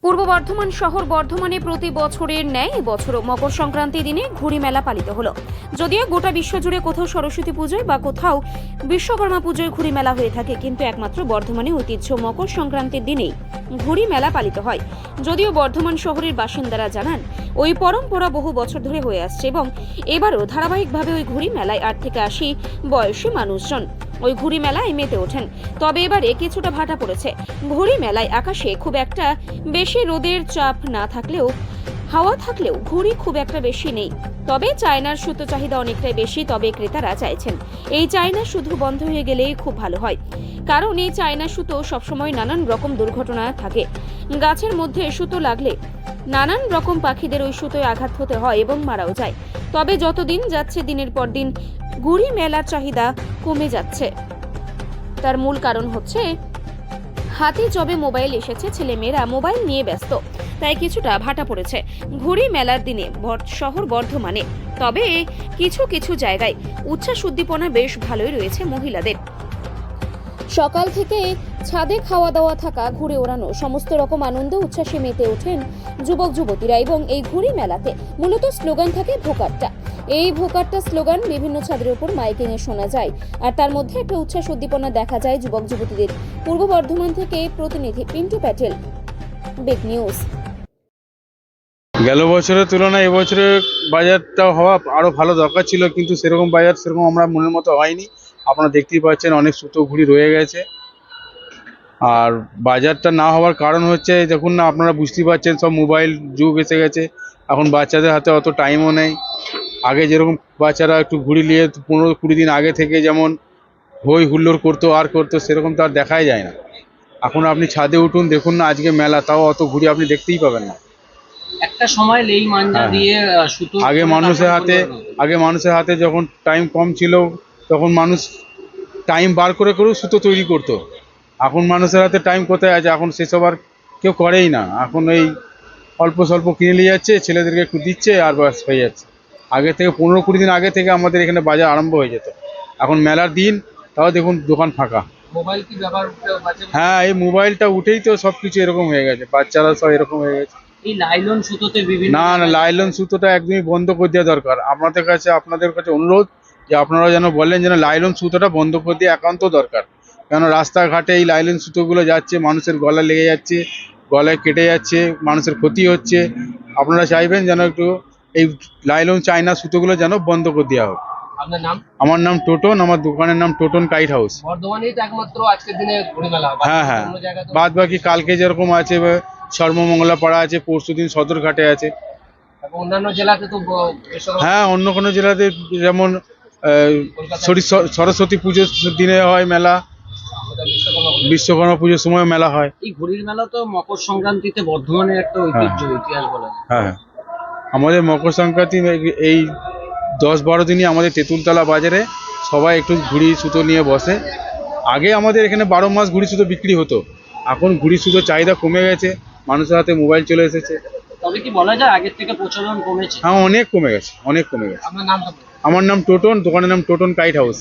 পূর্ব বর্ধমান শহর বর্ধমানে প্রতি বছরের ন্যায় এবছরও মকর সংক্রান্তি দিনে ঘুড়ি মেলা পালিত হলো। যদিও গোটা বিশ্বজুড়ে কোথাও সরস্বতী পুজোয় বা কোথাও বিশ্বকর্মা পুজোয় ঘুড়ি মেলা হয়ে থাকে, কিন্তু একমাত্র বর্ধমানে ঐতিহ্য মকর সংক্রান্তির দিনেই ঘুড়ি মেলা পালিত হয়। যদিও বর্ধমান শহরের বাসিন্দারা জানান ওই পরম্পরা বহু বছর ধরে হয়ে আসছে এবং এবারও ধারাবাহিকভাবে ওই ঘুড়ি মেলায় 8 থেকে 80 বয়সী মানুষজন ওই ঘুড়ি মেলায় মেতে ওঠেন। তবে এবারে কিছুটা ভাটা পড়েছে। ঘুড়ি মেলায় আকাশে খুব একটা বেশি রোদের চাপ না থাকলেও হাওয়া থাকলেও ঘুড়ি খুব একটা বেশি নেই। তবে চায়নার সুতো চাহিদা অনেকটাই বেশি, তবে ক্রেতারা চাইছেন এই চায়না শুধু বন্ধ হয়ে গেলেই খুব ভালো হয়, কারণ এই চায়না সুতো সবসময় নানান রকম দুর্ঘটনা থাকে। গাছের মধ্যে সুতো লাগলে নানান রকম পাখিদের ওই সুতোয় আঘাত হতে হয় এবং মারাও যায়। তবে যতদিন যাচ্ছে দিনের পর দিন ঘুড়ি মেলার চাহিদা কমে যাচ্ছে। তার মূল কারণ হচ্ছে হাতে যবে মোবাইল এসেছে, ছেলেমেয়েরা মোবাইল নিয়ে ব্যস্ত, তাই কিছুটা ভাটা পড়েছে ঘুড়ি মেলার দিনে শহর বর্ধমানে। তবে কিছু কিছু জায়গায় উচ্ছ্বাস উদ্দীপনা বেশ ভালোই রয়েছে মহিলাদের। সকাল থেকে ছাদে খাওয়া দাওয়া থাকা, ঘুরে ওড়ানো, সমস্ত রকম আনন্দ উচ্ছ্বাসে মেতে ওঠেন যুবক যুবতীরা। এবং এই ঘুড়ি মেলাতে মূলত স্লোগান থাকে ভোকাট্টা। এই ভোকাট্টা স্লোগান বিভিন্ন ছাদের উপর মাইকিং এ শোনা যায়, আর তার মধ্যে একটা উচ্ছ্বাস উদ্দীপনা দেখা যায় যুবক যুবতীদের। পূর্ব বর্ধমান থেকে প্রতিনিধি পিন্টু প্যাটেল, বিগ নিউজ। গেল বছরের তুলনায় এবছরে বাজারটা হওয়া আরো ভালো দরকার ছিল, কিন্তু সেরকম বাজার সেরকম আমরা মনের মতো হয়নি। আপনারা দেখতেই পাচ্ছেন অনেক সুতো ঘুড়ি রয়ে গেছে। আর বাজারটা না হওয়ার কারণ হচ্ছে, দেখুন না, আপনারা বুঝতেই পারছেন সব মোবাইল যুগ এসে গেছে। এখন বাচ্চাদের হাতে অত টাইমও নেই। আগে যেরকম বাচ্চারা একটু ঘুড়ি নিয়ে 15-20 দিন আগে থেকে যেমন হই হুল্লোড় করতো সেরকম তো আর দেখাই যায় না। এখন আপনি ছাদে উঠুন, দেখুন না, আজকে মেলা, তাও অত ঘুড়ি আপনি দেখতেই পাবেন না। একটা সময় লেই মাঞ্জা দিয়ে সুতো আগে মানুষের হাতে যখন টাইম কম ছিল, তখন মানুষ টাইম বার করে করেও সুতো তৈরি করতো। এখন মানুষের হাতে টাইম কোথায় আছে? এখন সেসব আর কেউ করেই না। এখন এই অল্প স্বল্প কিনে নিয়ে যাচ্ছে, ছেলেদেরকে একটু দিচ্ছে, আর বাস হয়ে যাচ্ছে। আগে থেকে 15-20 দিন আগে থেকে আমাদের এখানে বাজার আরম্ভ হয়ে যেত। এখন মেলার দিন, তাও দেখুন দোকান ফাঁকা। মোবাইল কি ব্যবহার হ্যাঁ, এই মোবাইলটা উঠেই তো সব কিছু এরকম হয়ে গেছে, বাচ্চারা সব এরকম হয়ে গেছে। এই লাইলন সুতোতে বিভিন্ন না, লাইলন সুতোটা একদমই বন্ধ করে দেওয়া দরকার। আপনাদের কাছে অনুরোধ যে আপনারা যেন বলেন যেন লাইলন সুতোটা বন্ধ করে দেওয়া একান্ত দরকার। কেন রাস্তাঘাটে এই লাইলন সুতোগুলো যাচ্ছে, মানুষের গলা লেগে যাচ্ছে, গলায় কেটে যাচ্ছে, মানুষের ক্ষতি হচ্ছে। আপনারা চাইবেন যেন একটু এই লাইলন চায়না সুতোগুলো যেন বন্ধ করে দেওয়া হোক। আপনার নাম? আমার নাম টোটন, আমার দোকানের নাম টোটন কাইট হাউস। বর্ধমানেই তো একমাত্র আজকের দিনে ঘুড়ি মেলা হয়। হ্যাঁ হ্যাঁ, অন্য জায়গায় তো বাদ বাকি কালকে যেরকম আছে, সর্বমঙ্গলা পাড়া আছে, পরশুদিন সদরঘাটে আছে। অন্যান্য জেলাতে তো বেসরকারি। হ্যাঁ, অন্য কোনো জেলাতে যেমন সরস্বতী পুজোর দিনে হয় মেলা, বিশ্বকর্মা পুজোর সময় মেলা হয়। এই ঘুড়ির মেলা তো মকর সংক্রান্তিতে বর্ধমানের একটা ঐতিহ্য, ইতিহাস বলা যায়। হ্যাঁ, আমাদের মকর সংক্রান্তি এই 10-12 দিনই আমাদের তেঁতুলতলা বাজারে সবাই একটু ঘুড়ি সুতো নিয়ে বসে। আগে আমাদের এখানে 12 মাস ঘুড়ি সুতো বিক্রি হতো। এখন ঘুড়ি সুতোর চাহিদা কমে গেছে, মানুষের হাতে মোবাইল চলে এসেছে। তবে কি বলা যায় আগের থেকে প্রচলন কমেছে? হ্যাঁ, অনেক কমে গেছে, অনেক কমে গেছে। আপনার নামটা বলুন। আমার নাম টোটন, দোকানের নাম টোটন কাইট হাউস।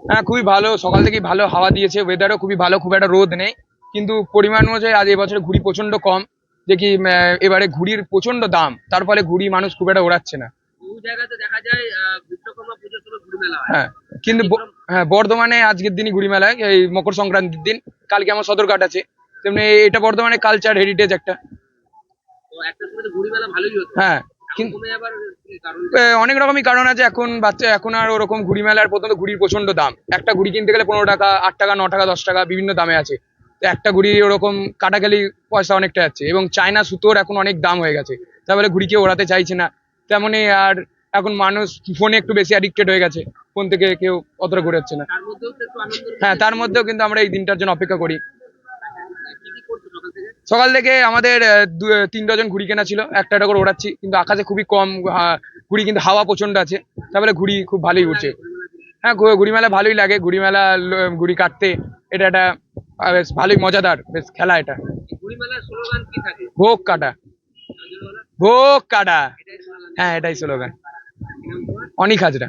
হ্যাঁ, খুবই ভালো। সকাল থেকেই ভালো হাওয়া দিয়েছে, ওয়েদারও খুবই ভালো, খুব একটা রোদ নেই। কিন্তু পরিমাণ অনুযায়ী আজ এবছরে ঘুড়ি প্রচন্ড কম। দেখি এবারে ঘুড়ির প্রচন্ড দাম, তার ফলে ঘুড়ি মানুষ খুব একটা ওড়াচ্ছে না। বহু জায়গাতে দেখা যায় বিশ্বকর্মা পুজোর সময় ঘুড়ি মেলা হয়। হ্যাঁ, কিন্তু হ্যাঁ, বর্ধমানে আজকের দিনই ঘুড়ি মেলায়, এই মকর সংক্রান্তির দিন। কালকে আমার সদরঘাট আছে, তেমনি এটা বর্ধমানে কালচার হেরিটেজ একটা। তো একটা সময় তো ঘুড়ি মেলা ভালোই হতো। হ্যাঁ, কিন্তু কমে যাবার কি কারণ? অনেক রকমই কারণ আছে। এখন আর ওরকম ঘুড়ি মেলার প্রথমত ঘুড়ির প্রচন্ড দাম। একটা ঘুড়ি কিনতে গেলে 15 টাকা, 8 টাকা, 9 টাকা, 10 টাকা, বিভিন্ন দামে আছে। তো একটা ঘুড়ি ওরকম কাটাকালি পয়সা অনেকটা যাচ্ছে, এবং চায়না সুতোর এখন অনেক দাম হয়ে গেছে, তারপরে ঘুড়ি কেউ ওড়াতে চাইছে না। তেমনই আর এখন মানুষ ফোনে একটু বেশি অ্যাডিক্টেড হয়ে গেছে, ফোন থেকে কেউ অতটা ঘুরে যাচ্ছে না। তার মধ্যেও তো একটু আনন্দ। হ্যাঁ, তার মধ্যেও কিন্তু আমরা এই দিনটার জন্য অপেক্ষা করি। কি কি করছো সকাল থেকে? সকাল থেকে আমাদের 3 ডজন ঘুড়ি কেনা ছিল, একটা একটা করে ওড়াচ্ছি, কিন্তু আকাশে খুবই কম ঘুড়ি, কিন্তু হাওয়া প্রচন্ড আছে, তারপরে ঘুড়ি খুব ভালোই উঠছে। হ্যাঁ, ঘুড়ি মেলা ভালোই লাগে। ঘুড়ি মেলা ঘুড়ি কাটতে এটা একটা বেশ ভালোই মজাদার বেশ খেলা এটা। ঘুড়ি মেলার স্লোগান কি থাকে? ভোগ কাটা, ভোগ কাটা। হ্যাঁ, এটাই স্লোগান। অনিক হাজরা।